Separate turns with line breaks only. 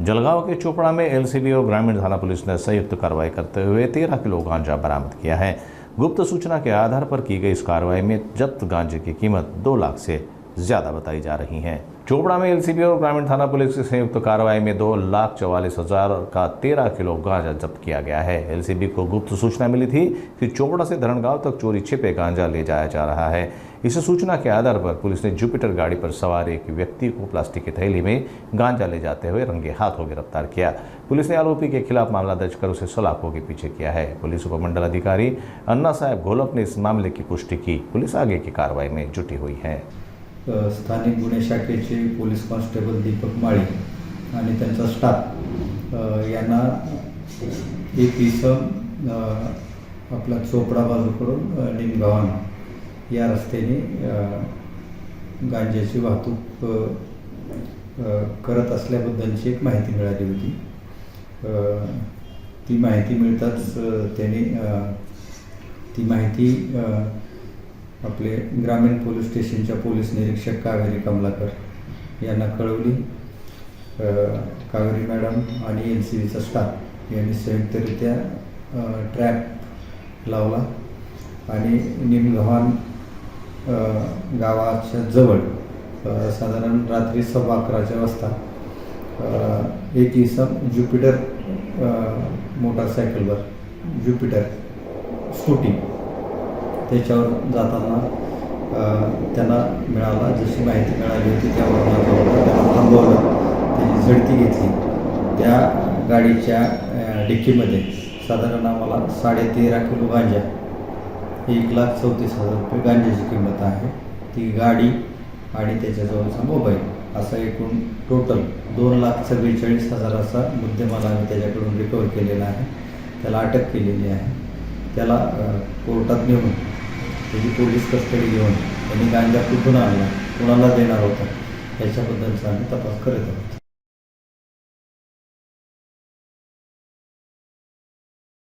जलगांव के चोपड़ा में एलसीबी और ग्रामीण थाना पुलिस ने संयुक्त कार्रवाई करते हुए 13 किलो गांजा बरामद किया है। गुप्त सूचना के आधार पर की गई इस कार्रवाई में जब्त गांजे की कीमत 2 लाख से ज्यादा बताई जा रही है। चोपड़ा में एलसीबी और ग्रामीण थाना पुलिस की संयुक्त कार्रवाई में 2,44,000 का 13 किलो गांजा जब्त किया गया है। एलसीबी को गुप्त सूचना मिली थी कि चोपड़ा से धरणगांव तक चोरी छिपे गांजा ले जाया जा रहा है। इस सूचना के आधार पर पुलिस ने जुपिटर गाड़ी पर सवार एक व्यक्ति को प्लास्टिक की थैली में गांजा ले जाते हुए रंगे हाथों गिरफ्तार किया। पुलिस ने आरोपी के खिलाफ मामला दर्ज कर उसे सलाखों के पीछे किया है। पुलिस उपमंडल अधिकारी अन्ना साहेब घोलप ने इस मामले की पुष्टि की। पुलिस आगे की कार्रवाई में जुटी हुई है।
स्थानिक गुन्हे शाखेचे पोलीस कॉन्स्टेबल दीपक माळी आणि त्यांचा स्टाफ यांना एक इसम आपला चोपडा बाजूकडून निमगावन या रस्त्याने गांजाची वाहतूक करत असल्याबद्दलची एक माहिती मिळाली होती। ती माहिती मिळताच त्यांनी ती माहिती आपले ग्रामीण पोलीस स्टेशनच्या पोलीस निरीक्षक कावेरी कमलाकर यांना कळवली। कावेरी मॅडम आणि एलसीबीचा स्टाफ यांनी संयुक्तरित्या ट्रॅप लावला आणि निमगव्हाण गावाच्या जवळ साधारण रात्री 11:15 वाजता एक इसम ज्युपिटर मोटरसायकलवर ज्युपिटर स्कूटी त्याच्यावर जाताना त्यांना मिळाला। जशी माहिती मिळाली होती त्यावर त्याला थांबवलं, त्याची झडती घेतली। त्या गाडीच्या डिक्कीमध्ये साधारण आम्हाला 13.5 किलो गांजा 1,34,000 रुपये गांजाची किंमत आहे। ती गाडी आणि त्याच्याजवळचा मोबाईल असा एकूण टोटल 2,44,000 असा मुद्देमाल आम्ही त्याच्याकडून रिकवर केलेला आहे। त्याला अटक केलेली आहे। त्याला कोर्टात नेऊन त्याची पोलीस कस्टडी घेऊन त्यांनी गांजा कुठून आणला, कोणाला देणार होता याच्याबद्दलचा आम्ही तपास करत आहोत।